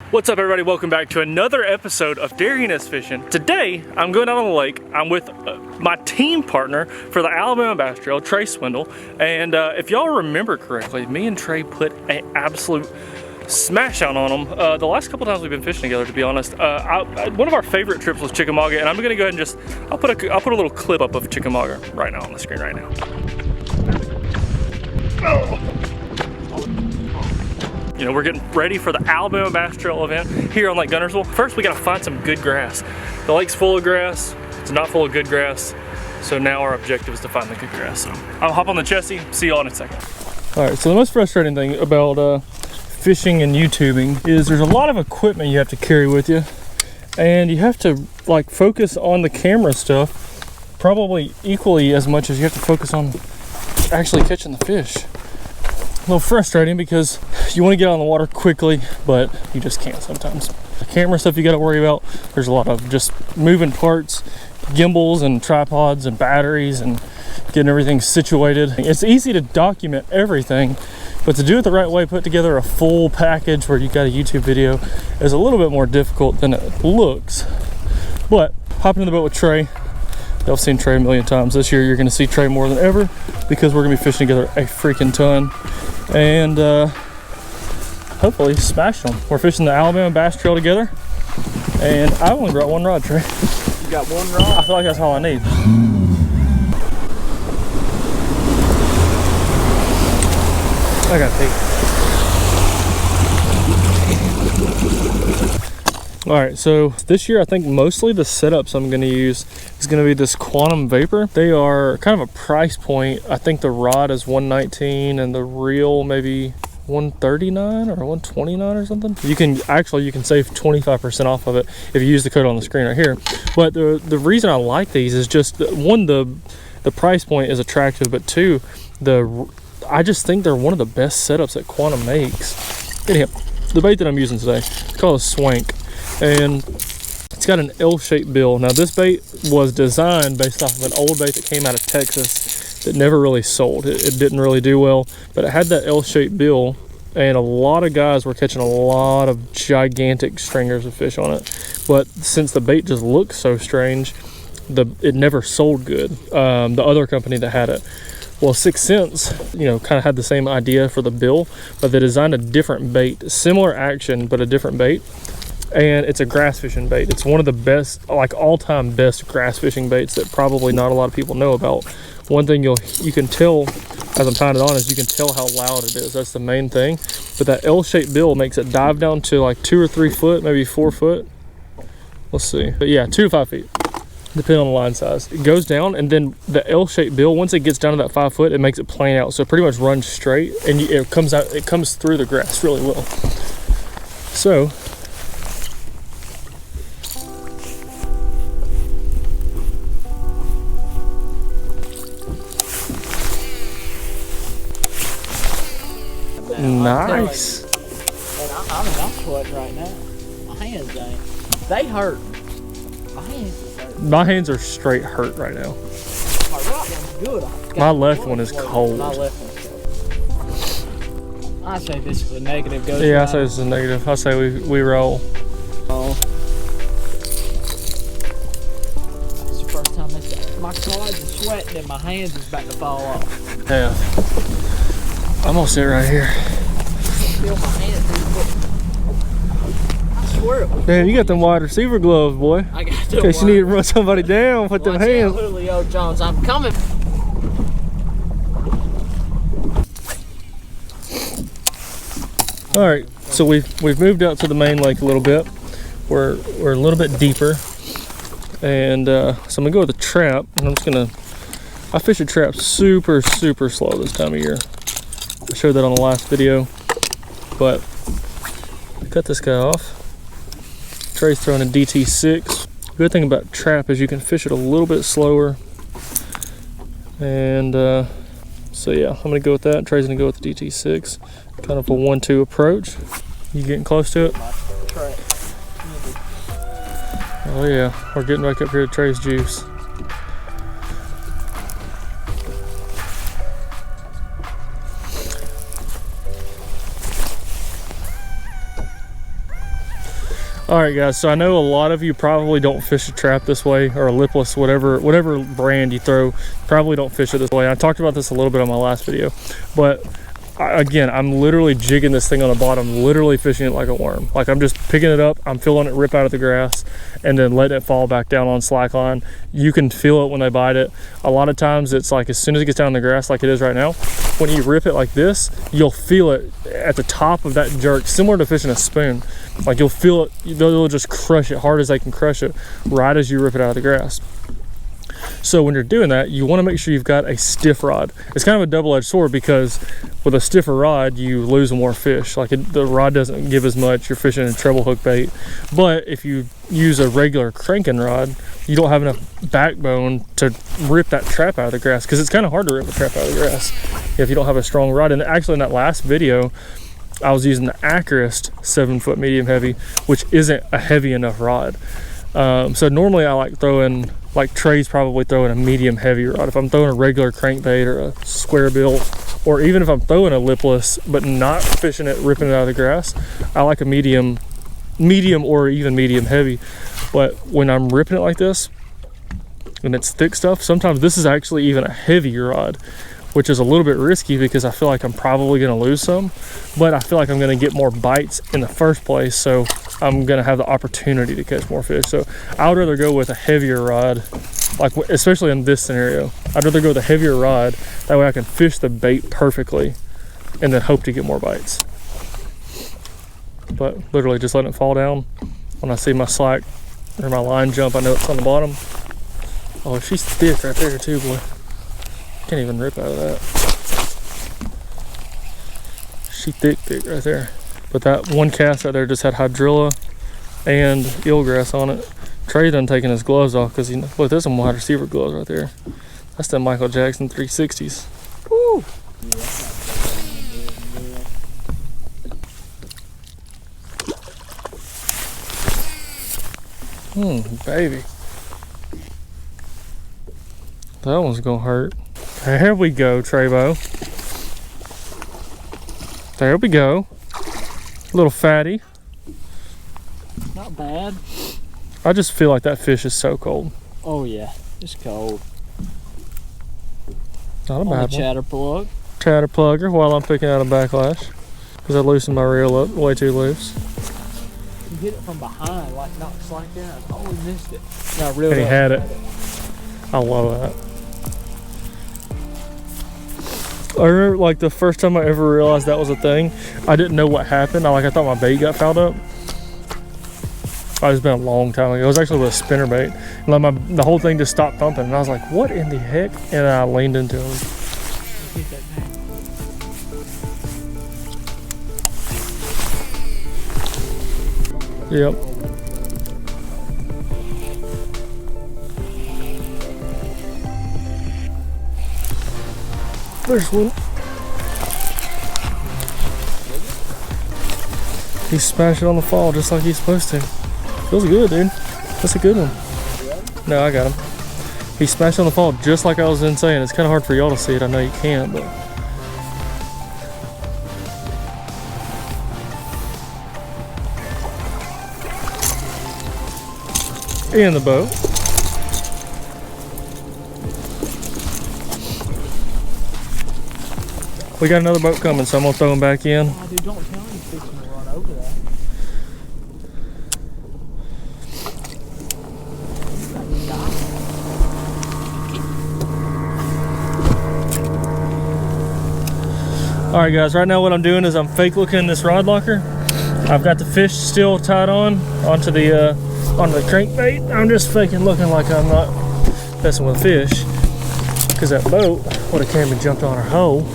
What's up, everybody? Welcome back to another episode of Darien Fishing. Today, I'm going out on the lake. I'm with my team partner for the Alabama Bass Trail, Trey Swindle. And if y'all remember correctly, me and Trey put an absolute smash out on them the last couple times we've been fishing together, to be honest. One of our favorite trips was Chickamauga, and I'm gonna go ahead and just, I'll put a little clip up of Chickamauga right now on the screen right now. Oh. You know, we're getting ready for the Alabama Bass Trail event here on Lake Guntersville. First, we gotta find some good grass. The lake's full of grass, it's not full of good grass. So now our objective is to find the good grass. So I'll hop on the chessie, see y'all in a second. All right, so the most frustrating thing about fishing and YouTubing is there's a lot of equipment you have to carry with you. And you have to like focus on the camera stuff probably equally as much as you have to focus on actually catching the fish. A little frustrating because you want to get on the water quickly, but you just can't sometimes. The camera stuff you got to worry about, there's a lot of just moving parts, gimbals and tripods and batteries and getting everything situated. It's easy to document everything, but to do it the right way, put together a full package where you got a YouTube video is a little bit more difficult than it looks. But hopping in the boat with Trey, y'all have seen Trey a million times. This year you're going to see Trey more than ever because we're going to be fishing together a freaking ton. And hopefully smash them. We're fishing the Alabama Bass Trail together, and I only brought one rod, Trey. You got one rod? I feel like that's all I need. I got pee. All right, so this year I think mostly the setups I'm going to use is going to be this Quantum Vapor. They are kind of a price point. I think the rod is $119 and the reel maybe $139 or $129 or something. You can save 25% off of it if you use the code on the screen right here. But the reason I like these is just one, the price point is attractive, but two, I just think they're one of the best setups that Quantum makes. Anyhow, the bait that I'm using today, it's called a Swank. And it's got an L-shaped bill. Now this bait was designed based off of an old bait that came out of Texas that never really sold. It didn't really do well, but it had that L-shaped bill, and a lot of guys were catching a lot of gigantic stringers of fish on it. But since the bait just looked so strange, it never sold good. The other company that had it, well, 6 Sense, you know, kind of had the same idea for the bill, but they designed a different bait, similar action, but a different bait. And it's a grass fishing bait. It's one of the best, like all-time best grass fishing baits that probably not a lot of people know about. One thing you can tell as I'm tying it on is you can tell how loud it is. That's the main thing. But that L-shaped bill makes it dive down to like 2 or 3 foot, maybe 4 foot. Let's see. But yeah, 2 to 5 feet, depending on the line size. It goes down, and then the L-shaped bill, once it gets down to that 5 foot, it makes it plane out. So it pretty much runs straight, and it comes out. It comes through the grass really well. So. Nice. I'm sweating right now. My hands ain't. They hurt. My hands hurt. My hands are straight hurt right now. My right one's good. My left one is cold. My left one's cold. I say this is a negative. Yeah, I say this is a negative. I say we roll. Oh. It's the first time my quads are sweating and my hands is about to fall off. Yeah. I'm gonna sit right here. Feel my hands. I swear it was. Man, you got them wide receiver gloves, boy. I got them. In case you need to run somebody down with them hands. Julio Jones, I'm coming. All right, so we've moved out to the main lake a little bit. We're a little bit deeper, and so I'm gonna go with a trap, and I fish a trap super slow this time of year. I showed that on the last video, but cut this guy off. Trey's throwing a DT6. Good thing about trap is you can fish it a little bit slower. And so yeah, I'm gonna go with that. Trey's gonna go with the DT6. Kind of a 1-2 approach. You getting close to it? Oh yeah, we're getting back up here to Trey's juice. All right, guys, so I know a lot of you probably don't fish a trap this way, or a lipless, whatever brand you throw, probably don't fish it this way. I talked about this a little bit on my last video, but again, I'm literally jigging this thing on the bottom, literally fishing it like a worm. Like, I'm just picking it up, I'm feeling it rip out of the grass, and then letting it fall back down on slack line. You can feel it when they bite it. A lot of times it's like, as soon as it gets down in the grass like it is right now, when you rip it like this, you'll feel it at the top of that jerk, similar to fishing a spoon. Like, you'll feel it, they'll just crush it hard as they can crush it right as you rip it out of the grass. So when you're doing that, you want to make sure you've got a stiff rod. It's kind of a double-edged sword, because with a stiffer rod, you lose more fish. Like, the rod doesn't give as much, you're fishing a treble hook bait. But if you use a regular cranking rod, you don't have enough backbone to rip that trap out of the grass, because it's kind of hard to rip a trap out of the grass if you don't have a strong rod. And actually, in that last video, I was using the Acurist 7-foot medium heavy, which isn't a heavy enough rod. So normally I like throwing, like Trey's probably throwing a medium heavy rod. If I'm throwing a regular crankbait or a square bill, or even if I'm throwing a lipless but not fishing it, ripping it out of the grass, I like a medium or even medium heavy. But when I'm ripping it like this and it's thick stuff, sometimes this is actually even a heavy rod, which is a little bit risky because I feel like I'm probably going to lose some, but I feel like I'm going to get more bites in the first place, so I'm going to have the opportunity to catch more fish. So I would rather go with a heavier rod, like especially in this scenario. I'd rather go with a heavier rod, that way I can fish the bait perfectly and then hope to get more bites. But literally just letting it fall down. When I see my slack or my line jump, I know it's on the bottom. Oh, she's thick right there too, boy. Can't even rip out of that. She thick right there. But that one cast out there just had hydrilla and eelgrass on it. Trey done taking his gloves off, because look, there's some wide receiver gloves right there. That's the Michael Jackson 360s. Woo! Baby. That one's gonna hurt. There we go, Treybo. There we go. Little fatty. Not bad. I just feel like that fish is so cold. Oh yeah, it's cold. Not a bad one. Chatter plugger while I'm picking out a backlash, because I loosened my reel up way too loose. You hit it from behind, like knocks like that. I always missed it. No, really. And he had it. I love that. I remember, like, the first time I ever realized that was a thing, I didn't know what happened. I thought my bait got fouled up. It's been a long time ago. It was actually with a spinnerbait. And like the whole thing just stopped thumping, and I was like, what in the heck? And I leaned into him. Yep. There's one. He's smashing on the fall just like he's supposed to. Feels good, dude. That's a good one. No, I got him. He smashed on the fall just like I was saying. It's kind of hard for y'all to see it. I know you can't, but. In the boat. We got another boat coming, so I'm gonna throw him back in. Oh, dude, don't tell me he's fixing to run over that. All right, guys. Right now, what I'm doing is I'm fake looking this rod locker. I've got the fish still tied onto the crankbait. I'm just faking looking like I'm not messing with fish, because that boat would have came and jumped on our hole.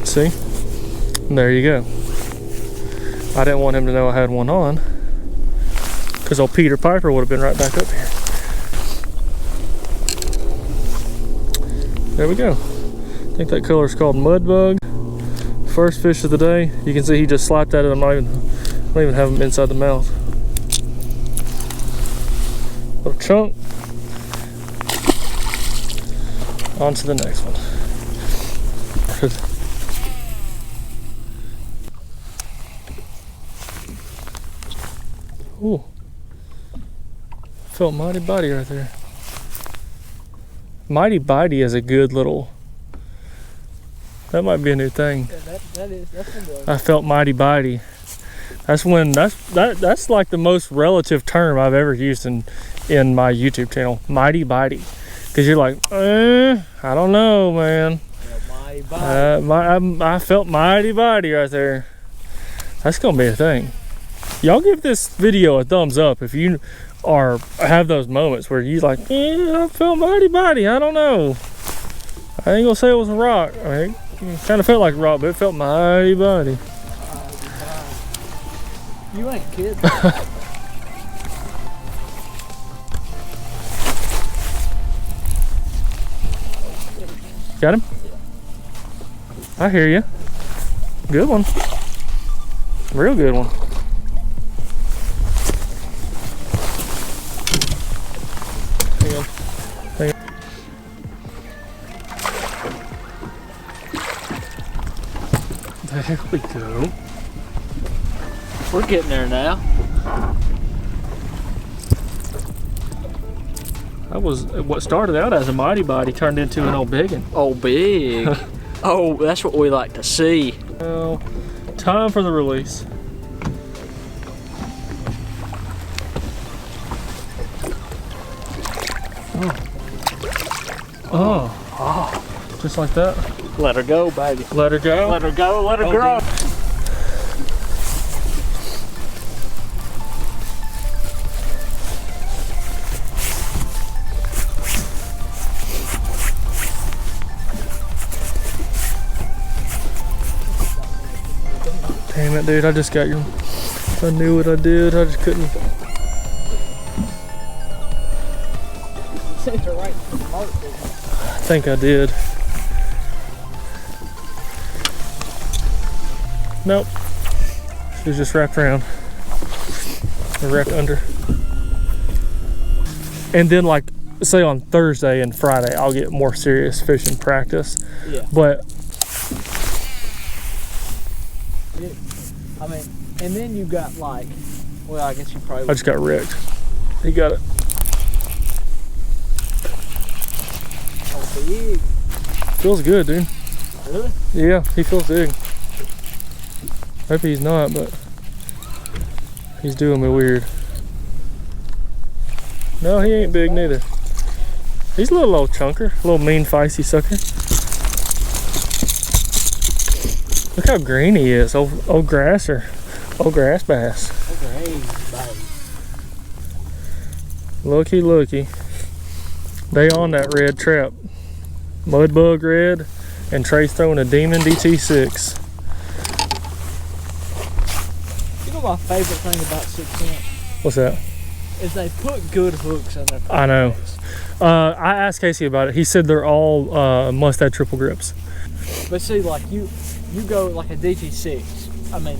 See? And there you go. I didn't want him to know I had one on, because old Peter Piper would have been right back up here. There we go. I think that color is called MudBug. First fish of the day. You can see he just slapped at it. I don't even have him inside the mouth. Little chunk. On to the next one. Ooh. Felt mighty bitey right there. Mighty bitey is a good little, that might be a new thing. Yeah, that's a good. I felt mighty bitey. That's when, that's like the most relative term I've ever used in my YouTube channel. Mighty bitey. Cause you're like, I don't know, man. Mighty bitey. I felt mighty bitey right there. That's gonna be a thing. Y'all give this video a thumbs up if you have those moments where you like, I felt mighty bitey. I don't know. I ain't gonna say it was a rock. I mean, it kind of felt like a rock, but it felt mighty bitey. You ain't kidding. Got him? I hear you. Good one. Real good one. Hang on. Hang on. There we go. We're getting there now. That was what started out as a mighty bitey turned into an old biggin. Oh, big. Oh, that's what we like to see. Well, time for the release. Oh, just like that. Let her go, baby. Let her go. Let her go. Let her grow. Damn it, dude! I just got you. I knew what I did. I just couldn't. I think I did. Nope. She was just wrapped around. Or wrapped under. And then, like, say on Thursday and Friday, I'll get more serious fishing practice. Yeah. But I mean, and then you got like, well, I guess you probably. I just got wrecked. He got it. Oh, big. Feels good, dude. Really? Yeah, he feels big. Maybe he's not, but he's doing me weird. No, he ain't big neither. He's a little old chunker, a little mean, feisty sucker. Look how green he is, old grass bass. Looky, looky. They on that red trap. MudBug red, and Trey's throwing a Demon DT6. You know my favorite thing about 6 Sense? What's that? Is they put good hooks in their I know. I asked Casey about it. He said they're all must-add triple grips. But see, like you go like a DT6. I mean,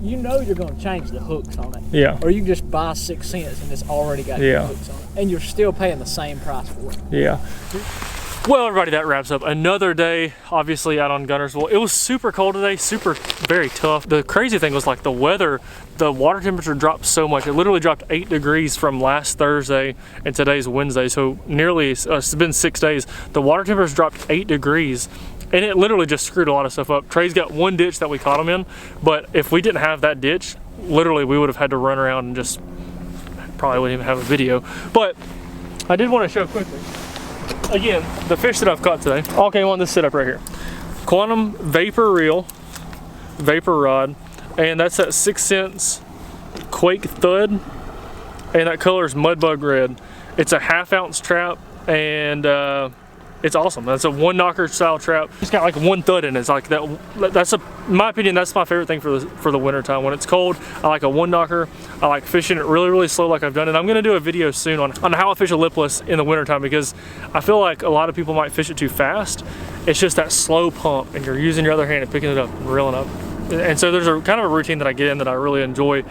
you know you're going to change the hooks on it. Yeah. Or you can just buy 6 Sense and it's already got hooks on it, and you're still paying the same price for it. Yeah. Well, everybody, that wraps up another day, obviously, out on Guntersville. It was super cold today, very tough. The crazy thing was, like, the weather, the water temperature dropped so much. It literally dropped 8 degrees from last Thursday, and today's Wednesday, so nearly, it's been 6 days. The water temperature dropped 8 degrees, and it literally just screwed a lot of stuff up. Trey's got one ditch that we caught him in, but if we didn't have that ditch, literally, we would have had to run around and just, probably wouldn't even have a video. But I did want to show quickly. Again, the fish that I've caught today all came on this setup right here. Quantum Vapor Reel, Vapor Rod, and that's that 6 Sense Quake THUD, and that color is MudBug Red. It's a 1/2 ounce trap, and it's awesome. That's a 1 knocker style trap. It's got like 1 thud in it. It's like that. That's in my opinion, that's my favorite thing for the winter time. When it's cold, I like a 1 knocker. I like fishing it really, really slow like I've done. And I'm gonna do a video soon on how I fish a lipless in the winter time, because I feel like a lot of people might fish it too fast. It's just that slow pump, and you're using your other hand and picking it up and reeling up. And so there's a kind of a routine that I get in that I really enjoy.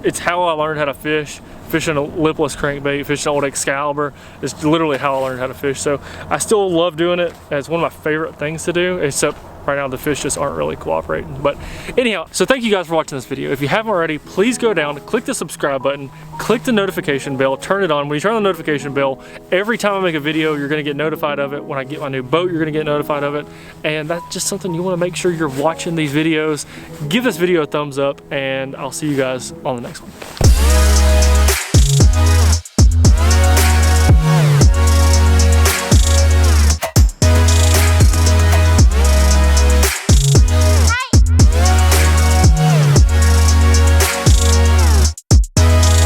It's how I learned how to fish. Fishing a lipless crankbait, fishing old Excalibur is literally how I learned how to fish. So I still love doing it. It's one of my favorite things to do, except right now the fish just aren't really cooperating. But anyhow, so thank you guys for watching this video. If you haven't already, please go down, click the subscribe button, click the notification bell, turn it on. When you turn on the notification bell, every time I make a video, you're gonna get notified of it. When I get my new boat, you're gonna get notified of it. And that's just something you wanna make sure you're watching these videos. Give this video a thumbs up, and I'll see you guys on the next one.